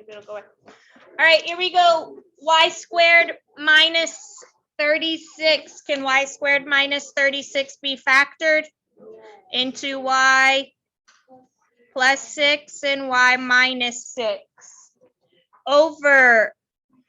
maybe it'll go away. All right, here we go. Y squared minus 36. Can y squared minus 36 be factored into y plus 6 and y minus 6 over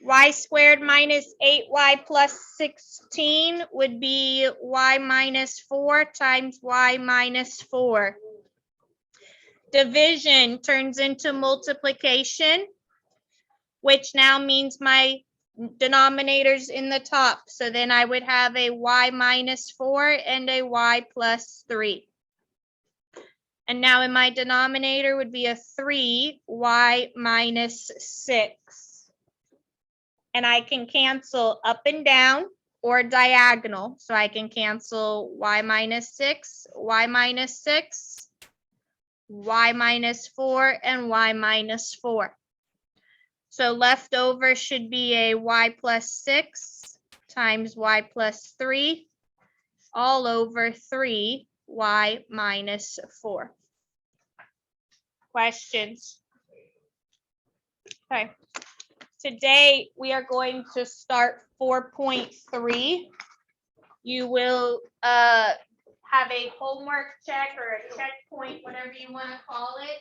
y squared minus 8y plus 16 would be y minus 4 times y minus 4. Division turns into multiplication, which now means my denominator's in the top. So then I would have a y minus 4 and a y plus 3. And now in my denominator would be a 3y minus 6. And I can cancel up and down or diagonal. So I can cancel y minus 6, y minus 6, y minus 4, and y minus 4. So left over should be a y plus 6 times y plus 3 all over 3y minus 4. Questions? Okay. Today we are going to start 4.3. You will have a homework check or a checkpoint, whatever you want to call it,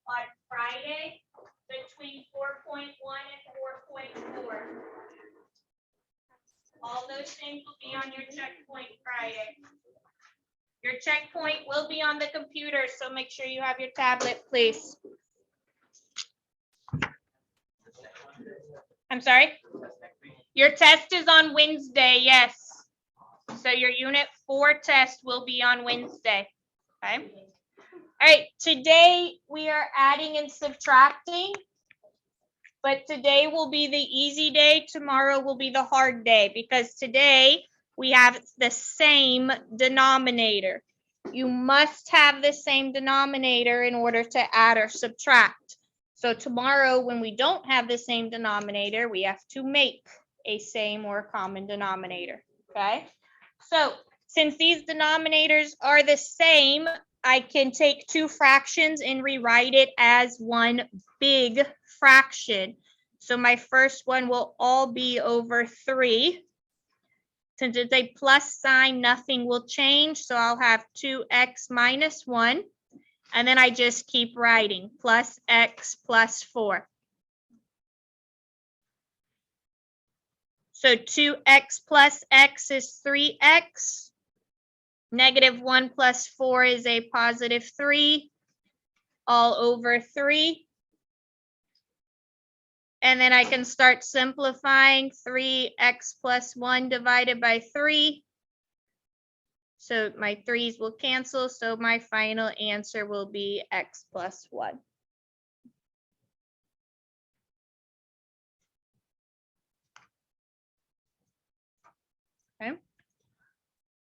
on Friday between 4.1 and 4.4. All those things will be on your checkpoint Friday. Your checkpoint will be on the computer, so make sure you have your tablet, please. I'm sorry? Your test is on Wednesday, yes. So your unit 4 test will be on Wednesday, okay? All right, today we are adding and subtracting, but today will be the easy day. Tomorrow will be the hard day because today we have the same denominator. You must have the same denominator in order to add or subtract. So tomorrow when we don't have the same denominator, we have to make a same or common denominator, okay? So since these denominators are the same, I can take two fractions and rewrite it as one big fraction. So my first one will all be over 3. Since it's a plus sign, nothing will change. So I'll have 2x minus 1. And then I just keep writing plus x plus 4. So 2x plus x is 3x. Negative 1 plus 4 is a positive 3, all over 3. And then I can start simplifying 3x plus 1 divided by 3. So my 3's will cancel, so my final answer will be x plus 1. Okay.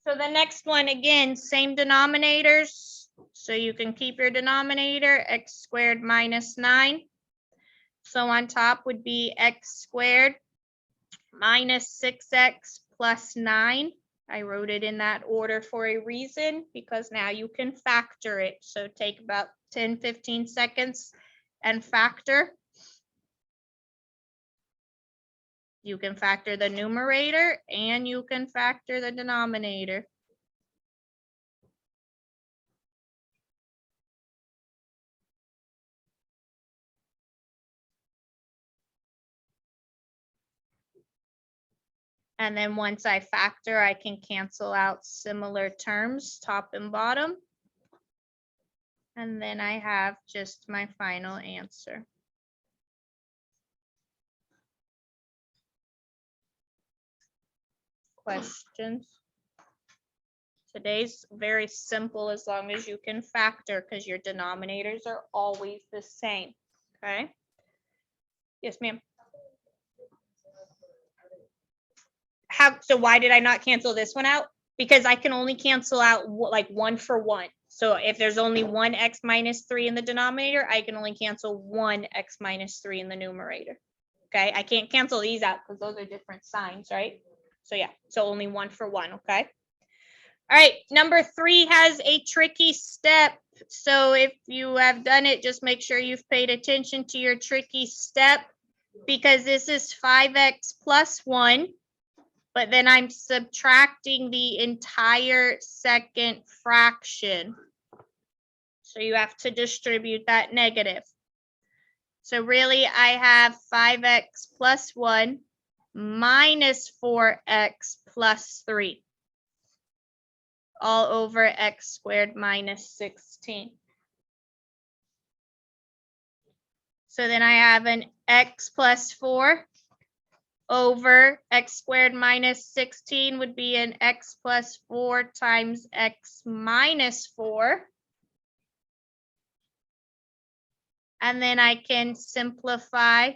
So the next one, again, same denominators. So you can keep your denominator, x squared minus 9. So on top would be x squared minus 6x plus 9. I wrote it in that order for a reason because now you can factor it. So take about 10-15 seconds and factor. You can factor the numerator and you can factor the denominator. And then once I factor, I can cancel out similar terms, top and bottom. And then I have just my final answer. Questions? Today's very simple as long as you can factor because your denominators are always the same, okay? Yes, ma'am. So why did I not cancel this one out? Because I can only cancel out like 1 for 1. So if there's only one x minus 3 in the denominator, I can only cancel one x minus 3 in the numerator. Okay, I can't cancel these out because those are different signs, right? So yeah, so only 1 for 1, okay? All right, number 3 has a tricky step. So if you have done it, just make sure you've paid attention to your tricky step, because this is 5x plus 1, but then I'm subtracting the entire second fraction. So you have to distribute that negative. So really, I have 5x plus 1 minus 4x plus 3, all over x squared minus 16. So then I have an x plus 4 over x squared minus 16 would be an x plus 4 times x minus 4. And then I can simplify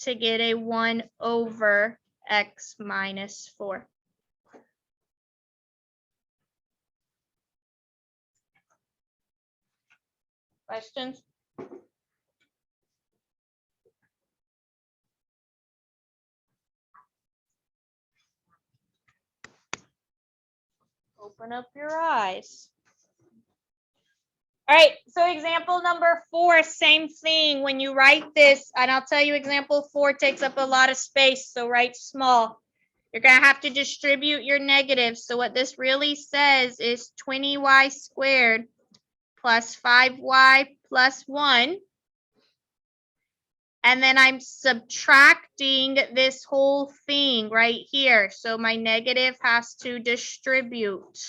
to get a 1 over x minus 4. Questions? Open up your eyes. All right, so example number 4, same thing. When you write this, and I'll tell you example 4 takes up a lot of space, so write small. You're going to have to distribute your negatives. So what this really says is 20y squared plus 5y plus 1. And then I'm subtracting this whole thing right here. So my negative has to distribute.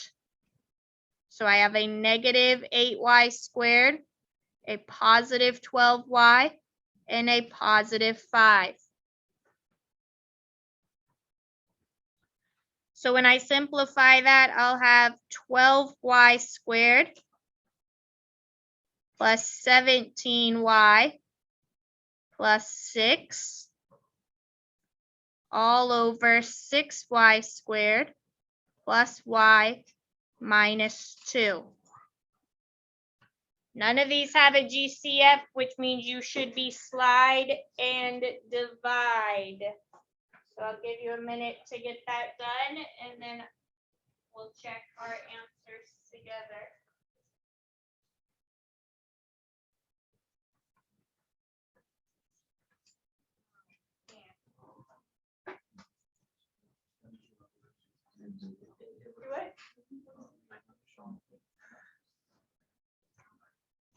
So I have a negative 8y squared, a positive 12y, and a positive 5. So when I simplify that, I'll have 12y squared plus 17y plus 6 all over 6y squared plus y minus 2. None of these have a GCF, which means you should be slide and divide. So I'll give you a minute to get that done, and then we'll check our answers together.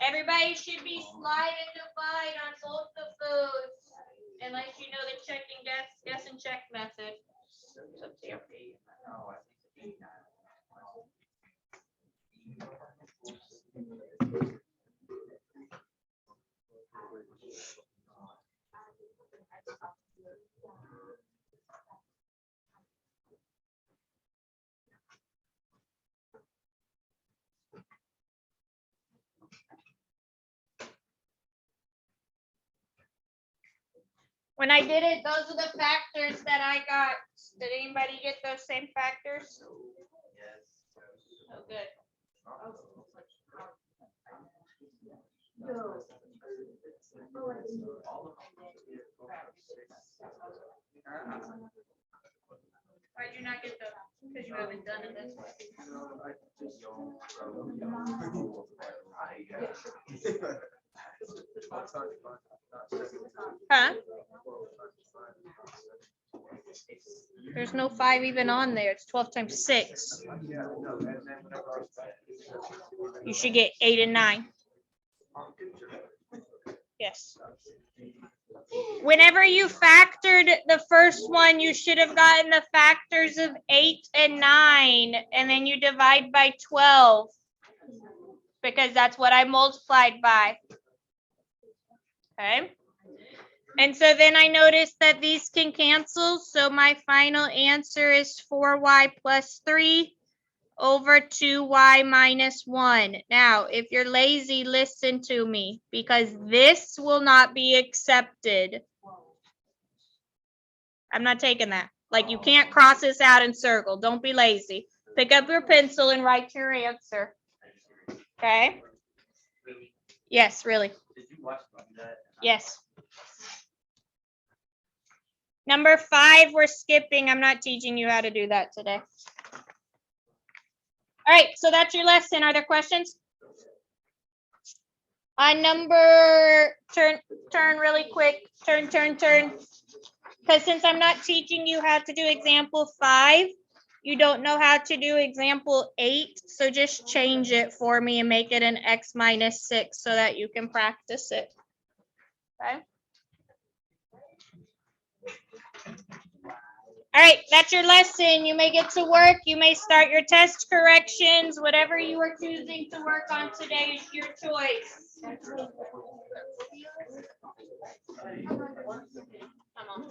Everybody should be slide and divide on both of those, unless you know the checking guess and check method. It's up to you. When I did it, those are the factors that I got. Did anybody get those same factors? Yes. Oh, good. Why'd you not get those? Because you haven't done it this way. Huh? There's no 5 even on there. It's 12 times 6. You should get 8 and 9. Yes. Whenever you factored the first one, you should have gotten the factors of 8 and 9, and then you divide by 12, because that's what I multiplied by. Okay. And so then I noticed that these can cancel. So my final answer is 4y plus 3 over 2y minus 1. Now, if you're lazy, listen to me, because this will not be accepted. I'm not taking that. Like, you can't cross this out and circle. Don't be lazy. Pick up your pencil and write your answer. Okay? Yes, really. Yes. Number 5, we're skipping. I'm not teaching you how to do that today. All right, so that's your lesson. Are there questions? On number, turn really quick. Turn. Because since I'm not teaching you how to do example 5, you don't know how to do example 8. So just change it for me and make it an x minus 6 so that you can practice it. Okay. All right, that's your lesson. You may get to work. You may start your test corrections. Whatever you are choosing to work on today is your choice. Come on.